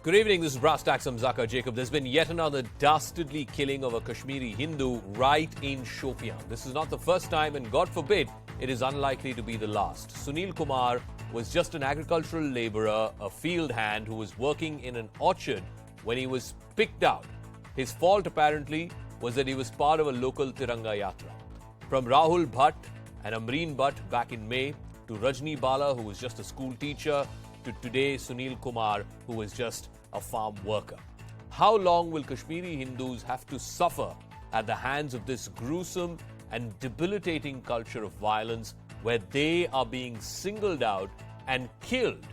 Good evening, this is Brass Tacks. I'm Zakir Jacob. There's been yet another dastardly killing of a Kashmiri Hindu right in Shopian. This is not the first time, and God forbid, it is unlikely to be the last. Sunil Kumar was just an agricultural labourer, a field hand who was working in an orchard when he was picked out. His fault, apparently, was that he was part of a local Tiranga Yatra. From Rahul Bhatt and Amreen Bhatt back in May, to Rajni Bala, who was just a school teacher, to today Sunil Kumar, who was just a farm worker. How long will Kashmiri Hindus have to suffer at the hands of this gruesome and debilitating culture of violence where they are being singled out and killed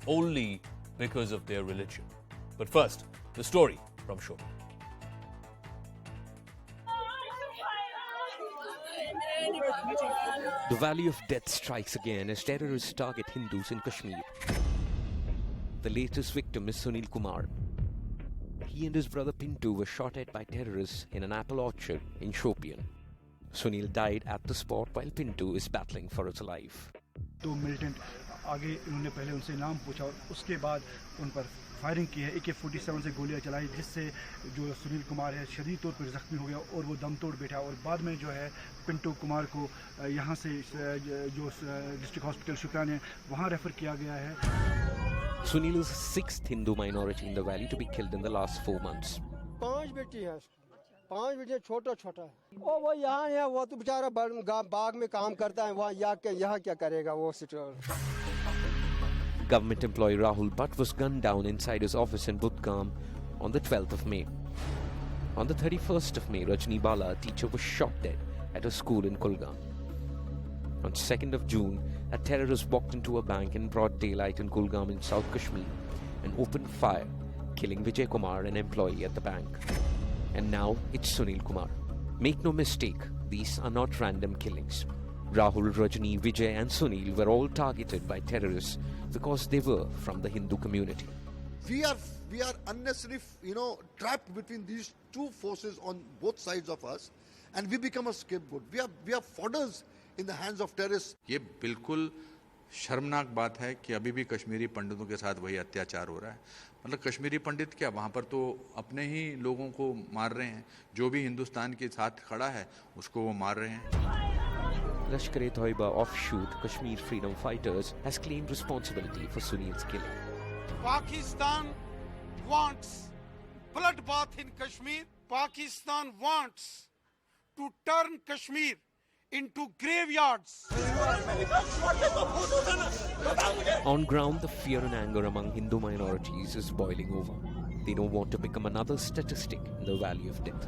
only because of their religion? But first, the story from Shopian. The valley of death strikes again as terrorists target Hindus in Kashmir. The latest victim is Sunil Kumar. He and his brother Pintu were shot at by terrorists in an apple orchard in Shopian. Sunil died at the spot while Pintu is battling for his life. दो militant आगे इन्होंने पहले उनसे नाम पूछा और उसके बाद उन पर फायरिंग की है। AK-47 से गोलियां चलाई, जिससे जो सुनील कुमार है शदीद तौर पर जख्मी हो गया और वो दम तोड़ बैठा। और बाद में जो है पिंटू कुमार को यहाँ से जो डिस्ट्रिक्ट हॉस्पिटल शुक्रान है वहाँ रेफर किया गया है। Sunil is the sixth Hindu minority in the valley to be killed in the last 4 months. 5 बेटी है, 5 बेटे छोटा है। और वो यहाँ है, वो तो बेचारा बाग में काम करता है, वहाँ यहाँ क्या करेगा वो situation. Government employee Rahul Bhatt was gunned down inside his office in Budgam on the 12th of May. On the 31st of May, Rajni Bala, a teacher, was shot dead at a school in Kulgam. On 2nd of June, a terrorist walked into a bank in broad daylight in Kulgam in South Kashmir and opened fire, killing Vijay Kumar, an employee at the bank. And now it's Sunil Kumar. Make no mistake, these are not random killings. Rahul, Rajni, Vijay and Sunil were all targeted by terrorists because they were from the Hindu community. We are unnecessarily, trapped between these two forces on both sides of us, and we become a scapegoat. We are fodders in the hands of terrorists. ये बिल्कुल शर्मनाक बात है कि अभी भी कश्मीरी पंडितों के साथ वही अत्याचार हो रहा है। मतलब कश्मीरी पंडित क्या, वहाँ पर तो अपने ही लोगों को मार रहे हैं। जो भी हिंदुस्तान के साथ खड़ा है उसको वो मार रहे हैं। Lashkar-e-Toiba offshoot Kashmir Freedom Fighters has claimed responsibility for Sunil's killing. Pakistan wants bloodbath in Kashmir. Pakistan wants to turn Kashmir into graveyards. On ground, the fear and anger among Hindu minorities is boiling over. They don't want to become another statistic in the valley of death.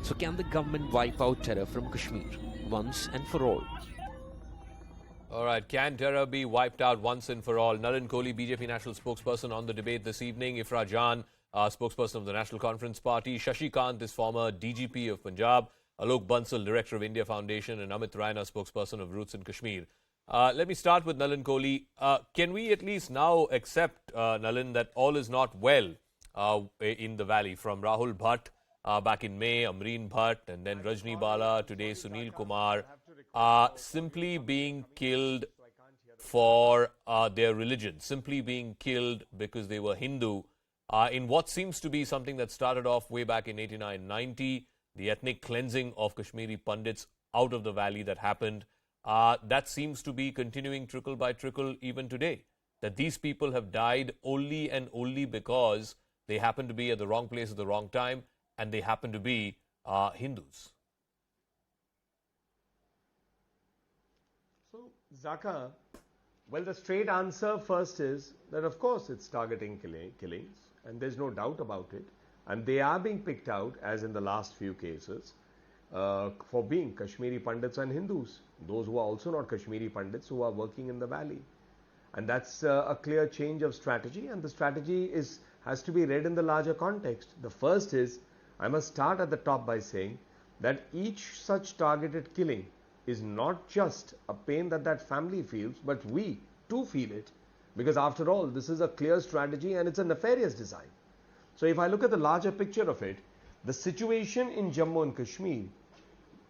So can the government wipe out terror from Kashmir once and for all? All right, can terror be wiped out once and for all? Nalin Kohli, BJP national spokesperson, on the debate this evening. Ifra Jan, spokesperson of the National Conference Party. Shashi Kant is former DGP of Punjab. Alok Bansal, director of India Foundation, and Amit Raina, spokesperson of Roots in Kashmir. Let me start with Nalin Kohli. Can we at least now accept, Nalin, that all is not well in the valley? From Rahul Bhatt back in May, Amreen Bhatt, and then Rajni Bala, today Sunil Kumar, simply being killed for their religion, simply being killed because they were Hindu, in what seems to be something that started off way back in 89-90, the ethnic cleansing of Kashmiri Pandits out of the valley that happened. That seems to be continuing trickle by trickle even today. That these people have died only and only because they happen to be at the wrong place at the wrong time, and they happen to be Hindus. So, Zaka, well, the straight answer first is that of course it's targeting killings, and there's no doubt about it. And they are being picked out, as in the last few cases, for being Kashmiri Pandits and Hindus, those who are also not Kashmiri Pandits who are working in the valley. And that's a clear change of strategy, and the strategy has to be read in the larger context. The first is, I must start at the top by saying that each such targeted killing is not just a pain that family feels, but we too feel it, because after all, this is a clear strategy and it's a nefarious design. So if I look at the larger picture of it, the situation in Jammu and Kashmir,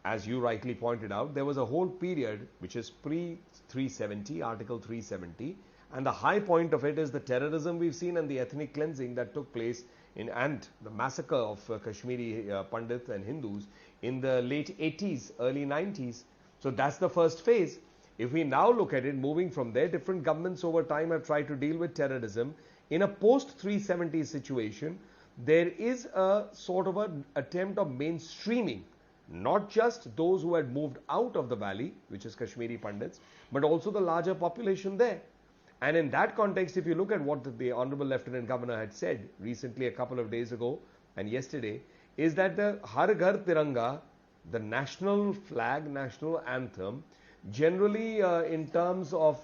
as you rightly pointed out, there was a whole period which is pre-370, Article 370, And the high point of it is the terrorism we've seen and the ethnic cleansing that took place and the massacre of Kashmiri Pandits and Hindus in the late 80s, early 90s. So that's the first phase. If we now look at it, moving from there, different governments over time have tried to deal with terrorism. In a post-370 situation, there is a sort of an attempt of mainstreaming, not just those who had moved out of the valley, which is Kashmiri Pandits, but also the larger population there. And in that context, if you look at what the Honorable Lieutenant Governor had said recently, a couple of days ago and yesterday, is that the Har Ghar Tiranga, the national flag, national anthem, generally in terms of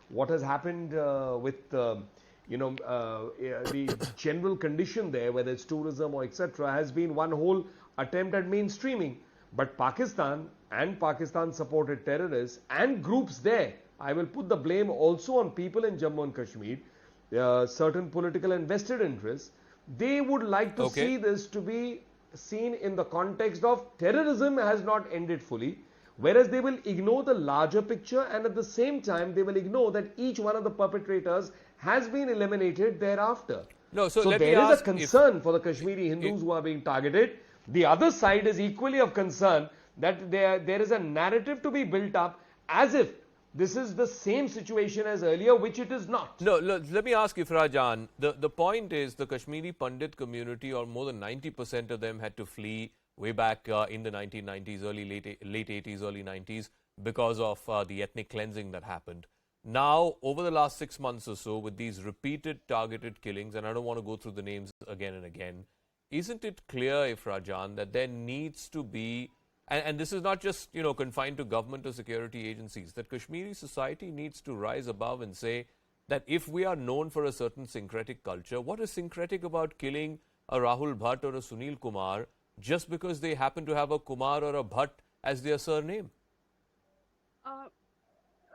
what has happened with the general condition there, whether it's tourism or etc., has been one whole attempt at mainstreaming. But Pakistan and Pakistan-supported terrorists and groups there, I will put the blame also on people in Jammu and Kashmir, certain political and vested interests. They would like to see this to be seen in the context of terrorism has not ended fully, whereas they will ignore the larger picture, and at the same time they will ignore that each one of the perpetrators has been eliminated thereafter. No, so there is a concern for the Kashmiri Hindus who are being targeted. The other side is equally of concern that there is a narrative to be built up as if this is the same situation as earlier, which it is not. No, let me ask Ifra Jan. The point is the Kashmiri Pandit community, or more than 90% of them, had to flee way back in the 1990s, late 80s, early 90s, because of the ethnic cleansing that happened. Now, over the last 6 months or so, with these repeated targeted killings, and I don't want to go through the names again and again, isn't it clear, Ifra Jan, that there needs to be, and this is not just confined to government or security agencies, that Kashmiri society needs to rise above and say that if we are known for a certain syncretic culture, what is syncretic about killing a Rahul Bhatt or a Sunil Kumar just because they happen to have a Kumar or a Bhatt as their surname?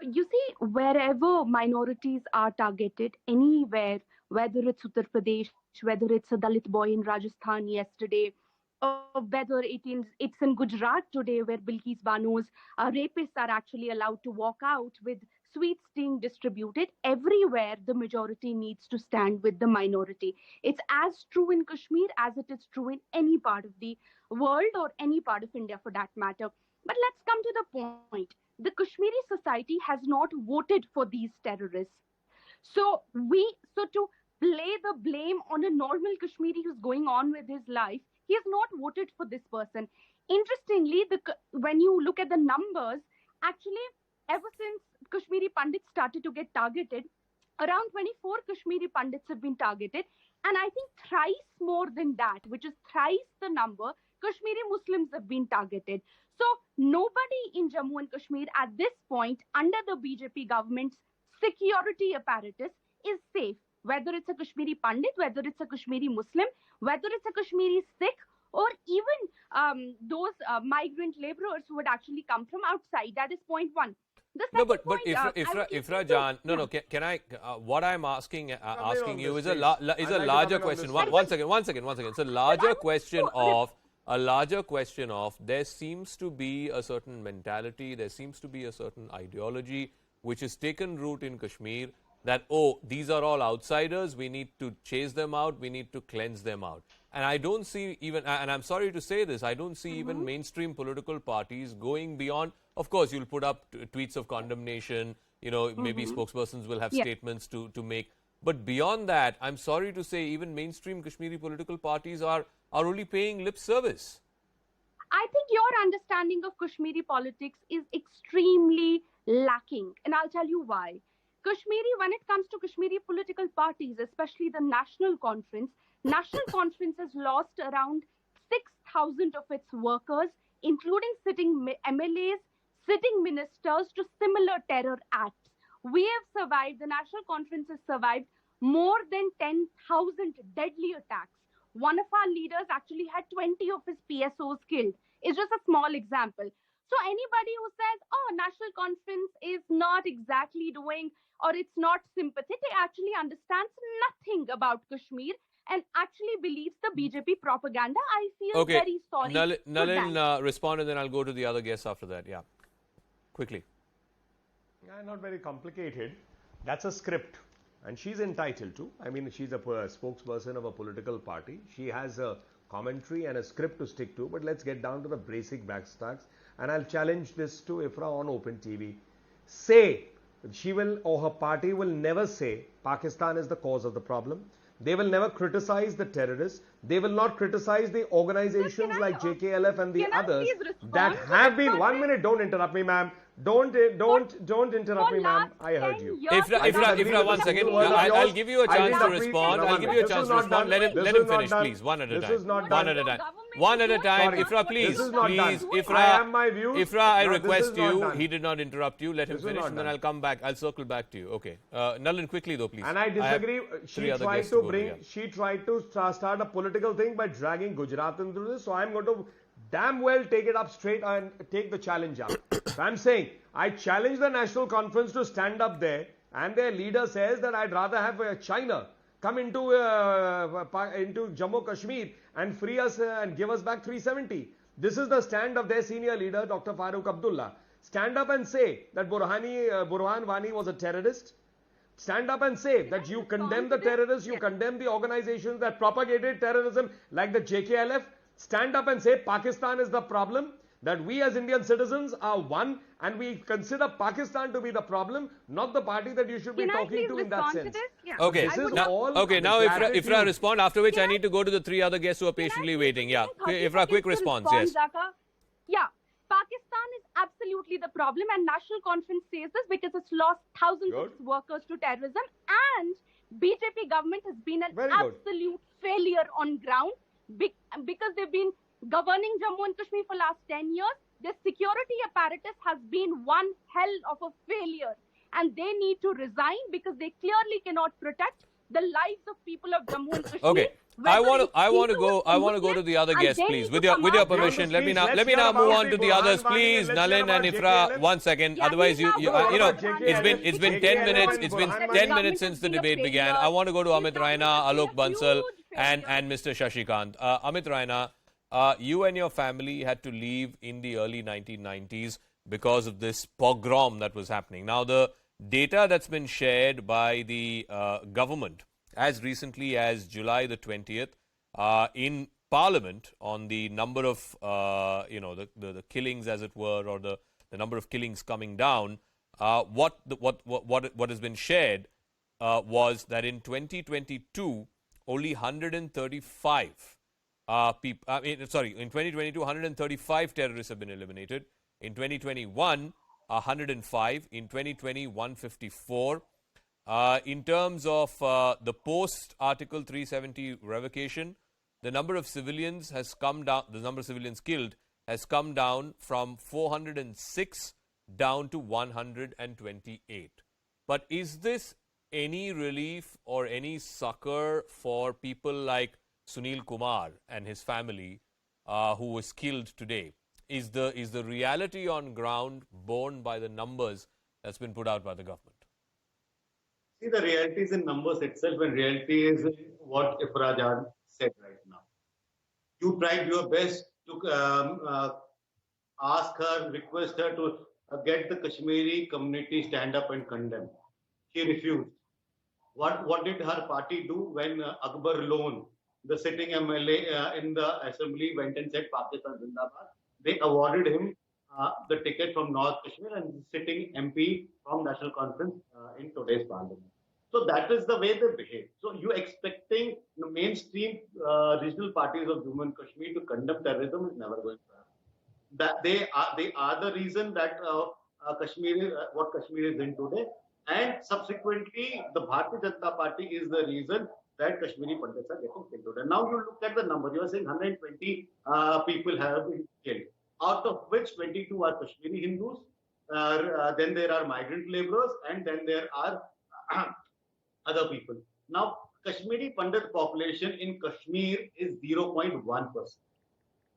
You see, wherever minorities are targeted, anywhere, whether it's Uttar Pradesh, whether it's a Dalit boy in Rajasthan yesterday, or whether it's in Gujarat today, where Bilkis Banu's rapists are actually allowed to walk out with sweets being distributed, everywhere the majority needs to stand with the minority. It's as true in Kashmir as it is true in any part of the world or any part of India for that matter. But let's come to the point. The Kashmiri society has not voted for these terrorists. So to lay the blame on a normal Kashmiri who's going on with his life, he has not voted for this person. Interestingly, when you look at the numbers, actually, ever since Kashmiri Pandits started to get targeted, around 24 Kashmiri Pandits have been targeted. And I think thrice more than that, which is thrice the number, Kashmiri Muslims have been targeted. So nobody in Jammu and Kashmir at this point, under the BJP government's security apparatus, is safe. Whether it's a Kashmiri Pandit, whether it's a Kashmiri Muslim, whether it's a Kashmiri Sikh, or even those migrant laborers who would actually come from outside. That is point one. No, but Ifra Jan, can I? What I'm asking you is a larger question. One second. It's a larger question of there seems to be a certain mentality, there seems to be a certain ideology which has taken root in Kashmir, that, these are all outsiders, we need to chase them out, we need to cleanse them out. And I don't see even, and I'm sorry to say this, I don't see even mainstream political parties going beyond. Of course, you'll put up tweets of condemnation, maybe spokespersons will have statements to make. But beyond that, I'm sorry to say, even mainstream Kashmiri political parties are only paying lip service. I think your understanding of Kashmiri politics is extremely lacking. And I'll tell you why. When it comes to Kashmiri political parties, especially the National Conference has lost around 6,000 of its workers, including sitting MLAs, sitting ministers, to similar terror acts. We have survived, the National Conference has survived more than 10,000 deadly attacks. One of our leaders actually had 20 of his PSOs killed. It's just a small example. So anybody who says, National Conference is not exactly doing, or it's not sympathetic, actually understands nothing about Kashmir and actually believes the BJP propaganda. I feel very sorry. Nalin, respond, and then I'll go to the other guests after that. Yeah, quickly. Not very complicated. That's a script, and she's entitled to. I mean, she's a spokesperson of a political party. She has a commentary and a script to stick to, but let's get down to the basic backstacks. And I'll challenge this to Ifra on Open TV. Say, she will, or her party will never say Pakistan is the cause of the problem. They will never criticize the terrorists. They will not criticize the organizations like JKLF and the others that have been. 1 minute, don't interrupt me, ma'am. Don't interrupt me, ma'am. I heard you. Ifra, 1 second. I'll give you a chance to respond. I'll give you a chance to respond. Let him finish, please. One at a time. One at a time. One at a time. Ifra, please. Ifra, I request you. He did not interrupt you. Let him finish, and then I'll come back. I'll circle back to you. Okay. Nalin, quickly though, please. And I disagree. She tried to start a political thing by dragging Gujarat into this. So I'm going to damn well take it up straight and take the challenge up. So I'm saying, I challenge the National Conference to stand up there, and their leader says that I'd rather have China come into Jammu Kashmir and free us and give us back 370. This is the stand of their senior leader, Dr. Farooq Abdullah. Stand up and say that Burhan Wani was a terrorist. Stand up and say that you condemn the terrorists, you condemn the organizations that propagated terrorism like the JKLF. Stand up and say Pakistan is the problem, that we as Indian citizens are one and we consider Pakistan to be the problem, not the party that you should be talking to in that sense. Yeah. Okay, now Ifra respond, after which I need to go to the three other guests who are patiently waiting. Yeah, Ifra, quick response, yes. Yeah, Pakistan is absolutely the problem, and National Conference says this because it's lost thousands of workers to terrorism, and BJP government has been an absolute failure on ground because they've been governing Jammu and Kashmir for last 10 years. Their security apparatus has been one hell of a failure, and they need to resign because they clearly cannot protect the lives of people of Jammu and Kashmir. Okay. I want to go to the other guests, please. With your permission, let me now move on to the others, please. Nalin and Ifra, 1 second. Otherwise, it's been 10 minutes. It's been 10 minutes since the debate began. I want to go to Amit Raina, Alok Bansal, and Mr. Shashikant. Amit Raina, you and your family had to leave in the early 1990s because of this pogrom that was happening. Now, the data that's been shared by the government as recently as July the 20th in Parliament on the number of, the killings, as it were, or the number of killings coming down, what has been shared was that in 2022, only 135 in 2022, 135 terrorists have been eliminated. In 2021, 105. In 2020, 154. In terms of the post-Article 370 revocation, the number of civilians has come down, the number of civilians killed has come down from 406 down to 128. But is this any relief or any succor for people like Sunil Kumar and his family who was killed today? Is the reality on ground borne by the numbers that's been put out by the government? See, the reality is in numbers itself, and reality is what Ifra Jan said right now. You tried your best to ask her, request her to get the Kashmiri community stand up and condemn. She refused. What did her party do when Akbar Lone, the sitting MLA in the assembly, went and said Pakistan Zindabad? They awarded him the ticket from North Kashmir and sitting MP from National Conference in today's parliament. So that is the way they behave. So you expecting the mainstream regional parties of Jammu and Kashmir to condemn terrorism is never going to happen. That they are the reason that what Kashmir is in today, and subsequently the Bharatiya Janata Party is the reason that Kashmiri Pandits are getting killed. And now you look at the number. You are saying 120 people have been killed, out of which 22 are Kashmiri Hindus. Then there are migrant laborers, and then there are other people. Now, Kashmiri Pandit population in Kashmir is 0.1%.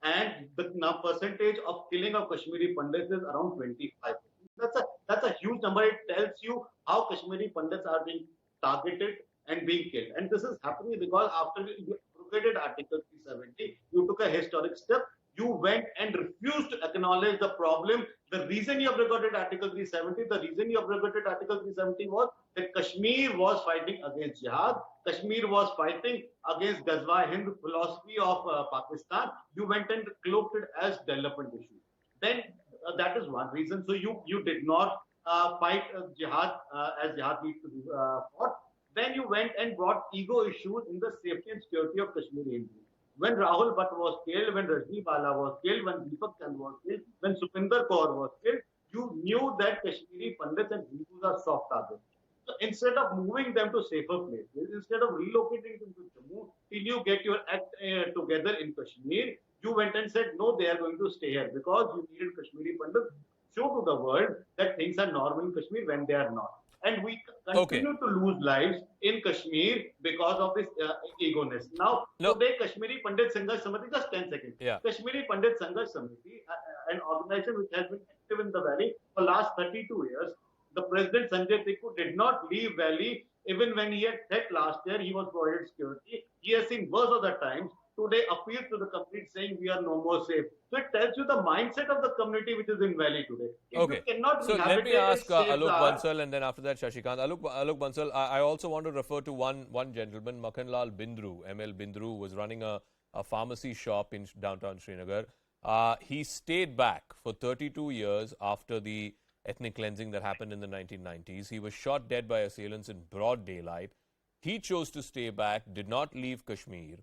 And the percentage of killing of Kashmiri Pandits is around 25%. That's a huge number. It tells you how Kashmiri Pandits are being targeted and being killed. And this is happening because after you abrogated Article 370, you took a historic step You went and refused to acknowledge the problem. The reason you abrogated Article 370, the reason you abrogated Article 370 was that Kashmir was fighting against jihad. Kashmir was fighting against Ghazwa Hind philosophy of Pakistan. You went and cloaked it as development issue. Then that is one reason. So you did not fight jihad as jihad needs to be fought. Then you went and brought ego issues in the safety and security of Kashmiri Hindus. When Rahul Bhatt was killed, when Rajni Bala was killed, when Deepak Chand was killed, when Supinder Kaur was killed, you knew that Kashmiri Pandits and Hindus are soft targets. So instead of moving them to safer places, instead of relocating them to Jammu, till you get your act together in Kashmir, you went and said, no, they are going to stay here because you needed Kashmiri Pandits to show to the world that things are normal in Kashmir when they are not. And we continue to lose lives in Kashmir because of this ego-ness. Now, today, Kashmiri Pandit Sangharsh Samiti, just 10 seconds. Kashmiri Pandit Sangharsh Samiti, an organization which has been active in the valley for the last 32 years, the President Sanjay Tikku did not leave valley even when he had said last year he was provided security. He has seen worse of the times. Today appealed to the community saying we are no more safe. So it tells you the mindset of the community which is in valley today. If you cannot so let me ask Alok Bansal and then after that Shashikant. Alok Bansal, I also want to refer to one gentleman, Makhanlal Bindru, ML Bindru, was running a pharmacy shop in downtown Srinagar. He stayed back for 32 years after the ethnic cleansing that happened in the 1990s. He was shot dead by assailants in broad daylight. He chose to stay back, did not leave Kashmir.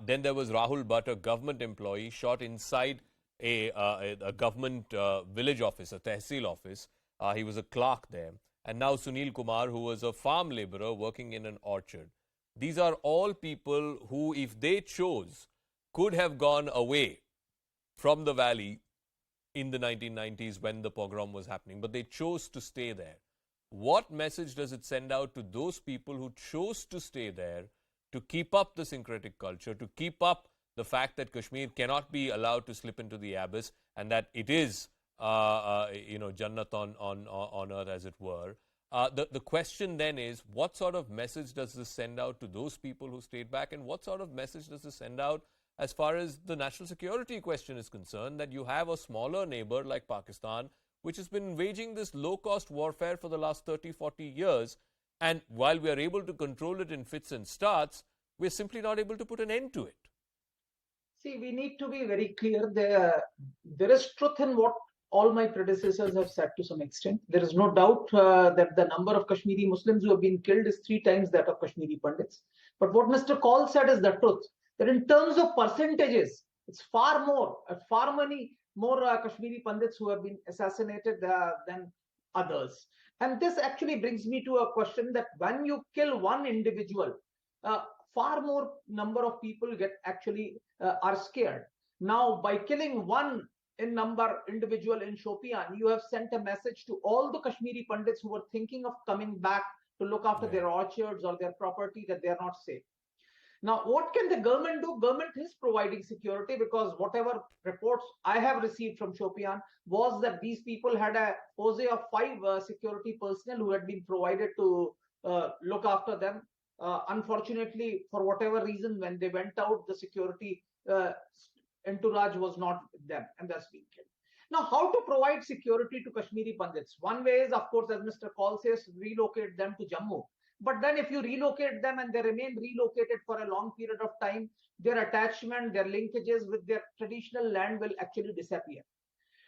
Then there was Rahul Bhatt, a government employee, shot inside a government village office, a tehsil office. He was a clerk there. And now Sunil Kumar, who was a farm laborer working in an orchard. These are all people who, if they chose, could have gone away from the valley in the 1990s when the pogrom was happening, but they chose to stay there. What message does it send out to those people who chose to stay there, to keep up the syncretic culture, to keep up the fact that Kashmir cannot be allowed to slip into the abyss and that it is, Jannat on earth, as it were? The question then is, what sort of message does this send out to those people who stayed back, and what sort of message does this send out as far as the national security question is concerned, that you have a smaller neighbor like Pakistan, which has been waging this low-cost warfare for the last 30, 40 years, and while we are able to control it in fits and starts, we're simply not able to put an end to it. See, we need to be very clear. There is truth in what all my predecessors have said to some extent. There is no doubt that the number of Kashmiri Muslims who have been killed is 3 times that of Kashmiri Pandits. But what Mr. Kaul said is the truth, that in terms of percentages, it's far many more Kashmiri Pandits who have been assassinated than others. And this actually brings me to a question that when you kill one individual, far more number of people are scared. Now, by killing one individual in Shopian, you have sent a message to all the Kashmiri Pandits who were thinking of coming back to look after their orchards or their property, that they are not safe. Now, what can the government do? Government is providing security, because whatever reports I have received from Shopian was that these people had a posse of 5 security personnel who had been provided to look after them. Unfortunately, for whatever reason, when they went out, the security entourage was not with them, and that's been killed. Now, how to provide security to Kashmiri Pandits? One way is, of course, as Mr. Kaul says, relocate them to Jammu. But then if you relocate them and they remain relocated for a long period of time, their attachment, their linkages with their traditional land will actually disappear.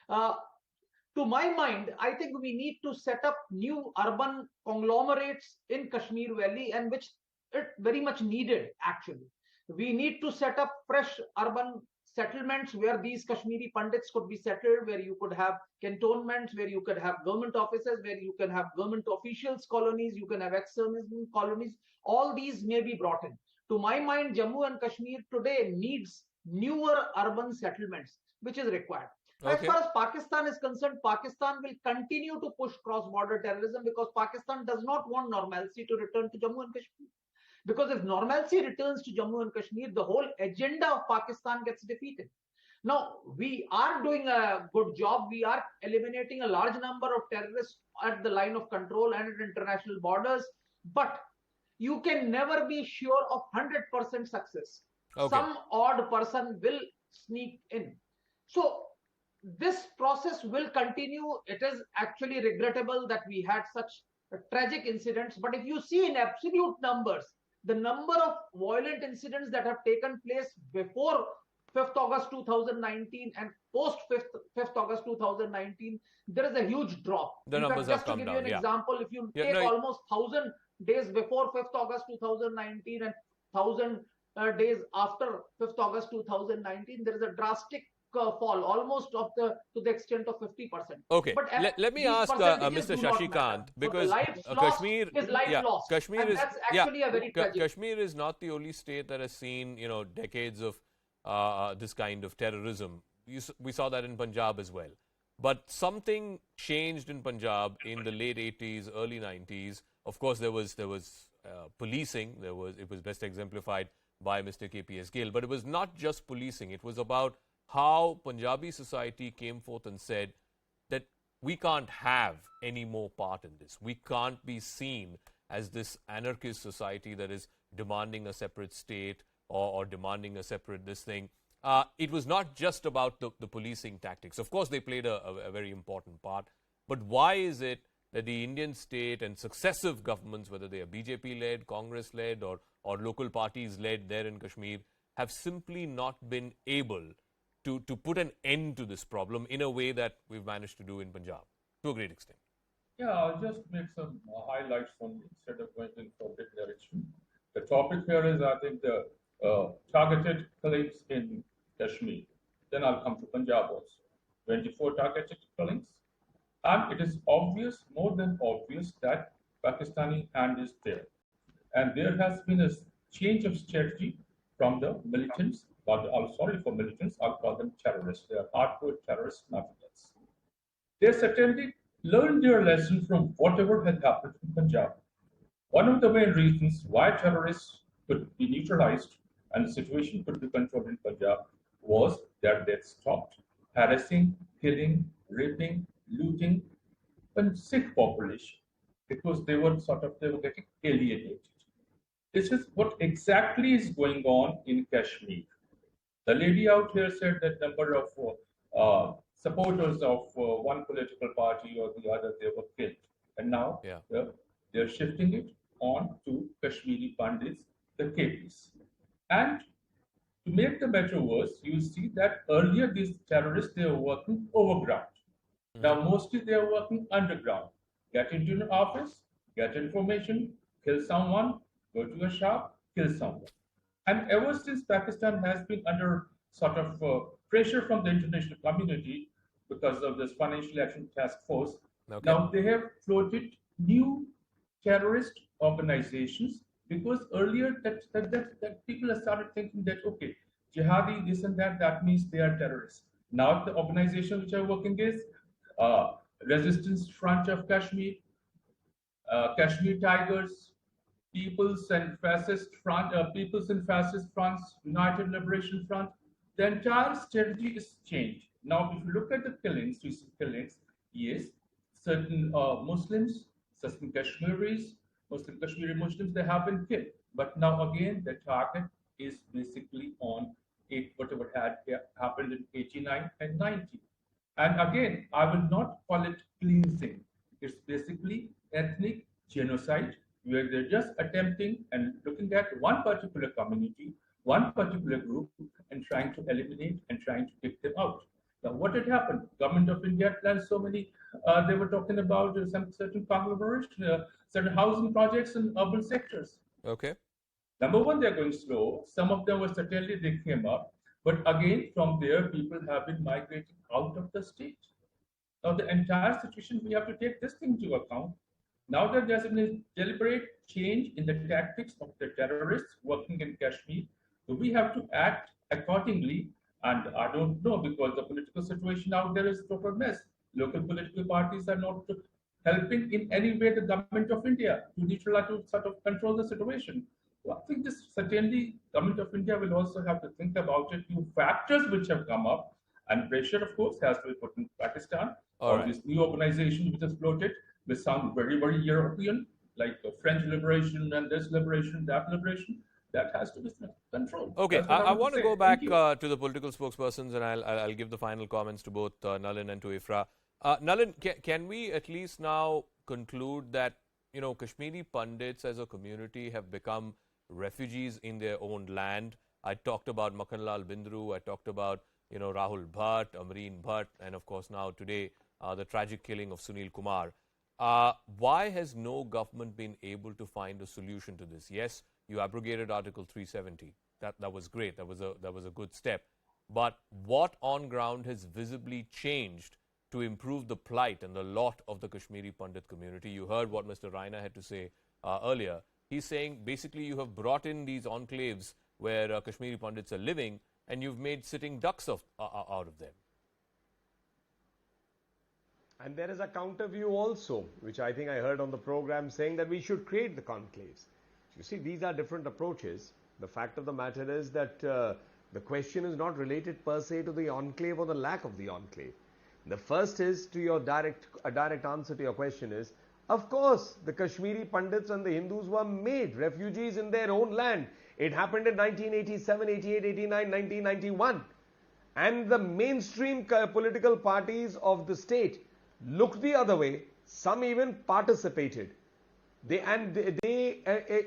To my mind, I think we need to set up new urban conglomerates in Kashmir Valley, and which it very much needed, actually. We need to set up fresh urban settlements where these Kashmiri Pandits could be settled, where you could have cantonments, where you could have government offices, where you can have government officials colonies, you can have ex-servicemen colonies. All these may be brought in. To my mind, Jammu and Kashmir today needs newer urban settlements, which is required. As far as Pakistan is concerned, Pakistan will continue to push cross-border terrorism, because Pakistan does not want normalcy to return to Jammu and Kashmir. Because if normalcy returns to Jammu and Kashmir, the whole agenda of Pakistan gets defeated. Now, we are doing a good job. We are eliminating a large number of terrorists at the line of control and at international borders. But you can never be sure of 100% success. Some odd person will sneak in. So this process will continue. It is actually regrettable that we had such tragic incidents. But if you see in absolute numbers, the number of violent incidents that have taken place before 5th August 2019 and post 5th August 2019, there is a huge drop. The in numbers fact, have come just to give down, you an example, if you take almost 1,000 days before 5th August 2019 and 1,000 days after 5th August 2019, there is a drastic fall, almost to the extent of 50%. Okay, but let me ask Mr. Shashikant, because Kashmir, Kashmir is actually a very tragic. Kashmir is not the only state that has seen decades of this kind of terrorism. We saw that in Punjab as well. But something changed in Punjab in the late 80s, early 90s. Of course, there was policing. It was best exemplified by Mr. KPS Gill. But it was not just policing. It was about how Punjabi society came forth and said that we can't have any more part in this. We can't be seen as this anarchist society that is demanding a separate state or demanding a separate this thing. It was not just about the policing tactics. Of course, they played a very important part. But why is it that the Indian state and successive governments, whether they are BJP-led, Congress-led, or local parties-led there in Kashmir, have simply not been able to put an end to this problem in a way that we've managed to do in Punjab, to a great extent? Yeah, I'll just make some highlights instead of going in for big direction. The topic here is, I think, the targeted killings in Kashmir. Then I'll come to Punjab also. 24 targeted killings. And it is obvious, more than obvious, that Pakistani hand is there. And there has been a change of strategy from the militants. But I'm sorry for militants, I'll call them terrorists. They are hardcore terrorists, nothing else. They certainly learned their lesson from whatever had happened in Punjab. One of the main reasons why terrorists could be neutralized and the situation could be controlled in Punjab was that they stopped harassing, killing, raping, looting the Sikh population, because they were getting alienated. This is what exactly is going on in Kashmir. The lady out here said that number of supporters of one political party or the other, they were killed. And now they're shifting it on to Kashmiri Pandits, the KPs. And to make the matter worse, you see that earlier these terrorists, they were working overground. Now mostly they are working underground. Get into an office, get information, kill someone, go to a shop, kill someone. And ever since Pakistan has been under sort of pressure from the international community because of this Financial Action Task Force, now they have floated new terrorist organizations, because earlier that people have started thinking that, okay, jihadi, this and that means they are terrorists. Now the organizations which are working is Resistance Front of Kashmir, Kashmir Tigers, People's and Fascist Fronts, United Liberation Front. The entire strategy is changed. Now, if you look at the killings, recent killings, yes, certain Muslims, certain Kashmiris, Kashmiri Muslims, they have been killed. But now again, the target is basically on whatever had happened in 89 and 90. And again, I will not call it cleansing. It's basically ethnic genocide, where they're just attempting and looking at one particular community, one particular group, and trying to eliminate and trying to take them out. Now, what had happened? Government of India planned so many, they were talking about some certain conglomeration, certain housing projects in urban sectors. Okay. Number one, they're going slow. Some of them were certainly, they came up. But again, from there, people have been migrating out of the state. Now, the entire situation, we have to take this thing into account. Now that there's been a deliberate change in the tactics of the terrorists working in Kashmir, so we have to act accordingly. And I don't know, because the political situation out there is a total mess. Local political parties are not helping in any way the government of India to neutralize, to sort of control the situation. So I think this certainly government of India will also have to think about it. New factors which have come up, and pressure, of course, has to be put in Pakistan. This new organization which has floated, which sound very, very European, like French liberation and this liberation, that liberation. That has to be controlled. Okay, That's what I want want to say. go Thank back you. to the political spokespersons, and I'll give the final comments to both Nalin and to Ifra. Nalin, can we at least now conclude that Kashmiri Pandits as a community have become refugees in their own land? I talked about Makhanlal Bindru, I talked about Rahul Bhatt, Amreen Bhatt, and of course now today the tragic killing of Sunil Kumar. Why has no government been able to find a solution to this? Yes, you abrogated Article 370. That was great. That was a good step. But what on ground has visibly changed to improve the plight and the lot of the Kashmiri Pandit community? You heard what Mr. Raina had to say earlier. He's saying basically you have brought in these enclaves where Kashmiri Pandits are living, and you've made sitting ducks out of them. And there is a counter view also, which I think I heard on the program, saying that we should create the conclaves. You see, these are different approaches. The fact of the matter is that the question is not related per se to the enclave or the lack of the enclave. The first is to a direct answer to your question is, of course, the Kashmiri Pandits and the Hindus were made refugees in their own land. It happened in 1987, 88, 89, 1991. And the mainstream political parties of the state looked the other way. Some even participated. They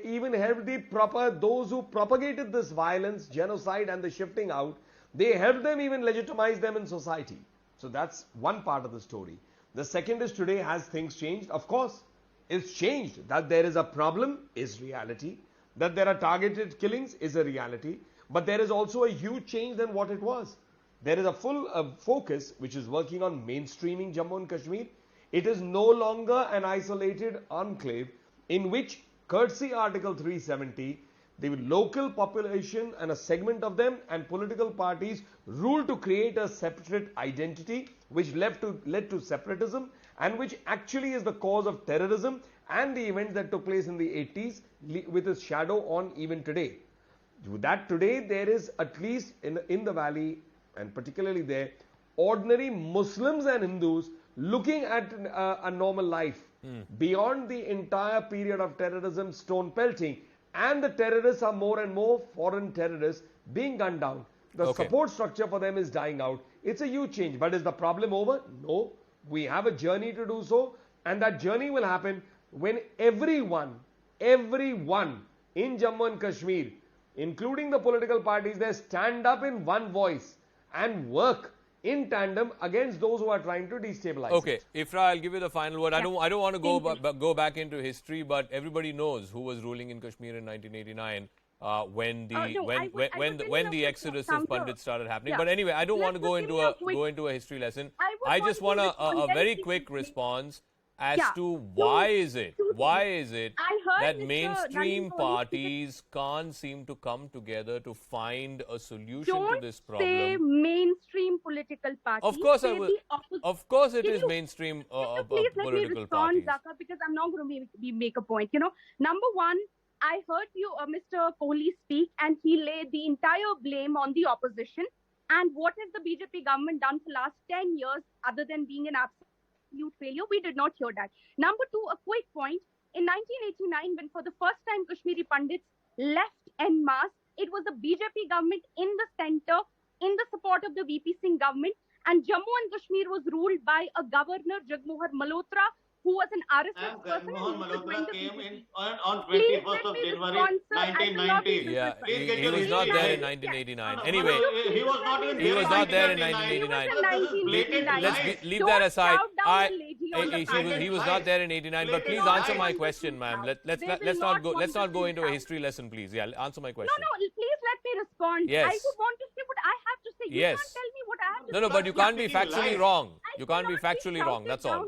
even helped those who propagated this violence, genocide and the shifting out. They helped them even legitimize them in society. So that's one part of the story. The second is today, has things changed? Of course, it's changed. That there is a problem is reality. That there are targeted killings is a reality. But there is also a huge change than what it was. There is a full focus which is working on mainstreaming Jammu and Kashmir. It is no longer an isolated enclave in which, courtesy Article 370, the local population and a segment of them and political parties rule to create a separate identity which led to separatism, and which actually is the cause of terrorism and the events that took place in the 80s with its shadow on even today. That today there is, at least in the valley and particularly there, ordinary Muslims and Hindus looking at a normal life beyond the entire period of terrorism, stone pelting, and the terrorists are more and more foreign terrorists being gunned down. The support structure for them is dying out. It's a huge change. But is the problem over? No. We have a journey to do so, and that journey will happen when everyone in Jammu and Kashmir, including the political parties, they stand up in one voice and work in tandem against those who are trying to destabilize. Okay, Ifra, I'll give you the final word. I don't want to go back into history, but everybody knows who was ruling in Kashmir in 1989 when the exodus of Pandits started happening. But anyway, I don't want to go into a history lesson. I just want a very quick response as to why is it that mainstream parties can't seem to come together to find a solution to this problem. Don't say mainstream political parties. Of course I will. Of course it is mainstream please let me respond, parties. Zaka, because I'm not going to make a point. Number one, I heard you, Mr. Kohli speak, and he laid the entire blame on the opposition. And what has the BJP government done for the last 10 years other than being an absolute failure? We did not hear that. Number two, a quick point. In 1989, when for the first time Kashmiri Pandits left en masse, it was the BJP government in the center, in the support of the VP Singh government, and Jammu and Kashmir was ruled by a governor, Jagmohan Malhotra, who was an RSS person. Jagmohan Malhotra came in on 21st of January 1990. Yeah, he was not there in 1989. Anyway, he was not there in 1989. Let's leave that aside. He was not there in 89. But please answer my question, ma'am. Let's not go into a history lesson, please. Yeah, answer my question. No, please let me respond. Yes. I would want to say what I have to say. You can't tell me what I have to say. No, but you can't be factually wrong. You can't be factually wrong. That's all.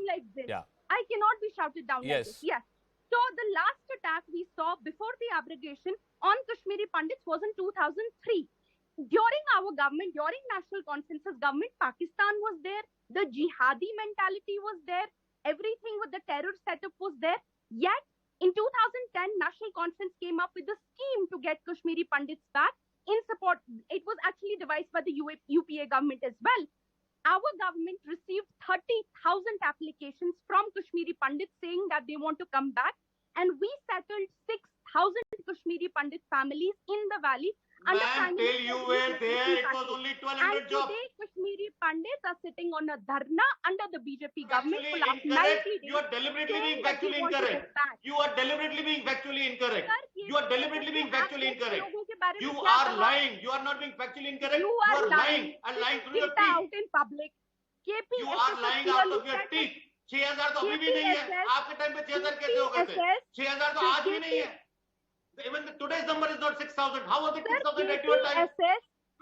Yeah. I cannot be shouted down like this. Yes. So the last attack we saw before the abrogation on Kashmiri Pandits was in 2003. During our government, during National Consensus government, Pakistan was there. The jihadi mentality was there. Everything with the terror setup was there. Yet, in 2010, National Conference came up with a scheme to get Kashmiri Pandits back in support. It was actually devised by the UPA government as well. Our government received 30,000 applications from Kashmiri Pandits saying that they want to come back, and we settled 6,000 Kashmiri Pandit families in the valley. Ma'am, till you were there, it was only 1,200 and jobs. Today, Kashmiri Pandits are sitting on a dharna under the BJP government for last Incorrect. 90 days. You are deliberately being saying that factually they want to incorrect. get back. You are deliberately being factually incorrect. Sir, You are deliberately being factually incorrect. लोगों के बारे में You क्या are कहा? lying. You are not being factually incorrect. You are lying and lying through your Data teeth. out in public. You are lying out of your teeth. 6,000 तो अभी भी नहीं है. आपके टाइम पे 6,000 कैसे हो गए थे? 6,000 तो आज भी नहीं है. Even today's number is not 6,000. How was it 6,000 at your time?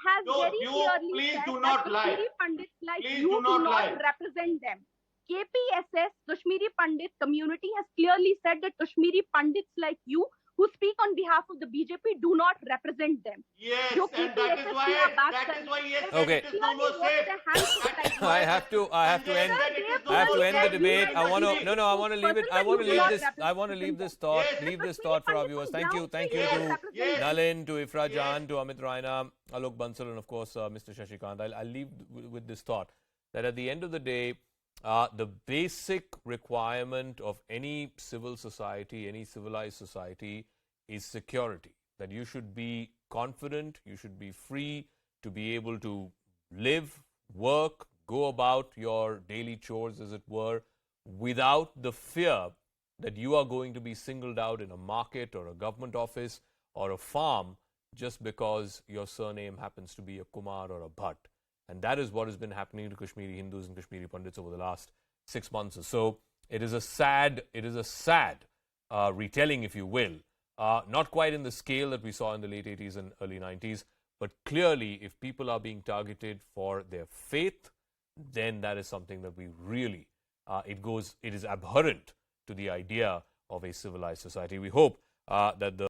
Has No, very you clearly please said do that not lie. Kashmiri Pandits like Please you do not lie. represent them. KPSS, Kashmiri Pandit community has clearly said that Kashmiri Pandits like you who speak on behalf of the BJP do not represent them. Yes, जो and that is KPSS why की बात that कर is why रहे yes, हैं. Okay. it is no more safe. That is why I have to end the debate. I want to leave it. I want to leave this thought for our viewers. Thank you to Nalin, to Ifra Jan, to Amit Raina, Alok Bansal, and of course Mr. Shashikant. I'll leave with this thought that at the end of the day, the basic requirement of any civil society, any civilized society, is security. That you should be confident, you should be free to be able to live, work, go about your daily chores, as it were, without the fear that you are going to be singled out in a market or a government office or a farm just because your surname happens to be a Kumar or a Bhatt. And that is what has been happening to Kashmiri Hindus and Kashmiri Pandits over the last 6 months or so. It is a sad retelling, if you will. Not quite in the scale that we saw in the late 80s and early 90s, but clearly if people are being targeted for their faith, then that is something that we really, it is abhorrent to the idea of a civilized society. We hope that the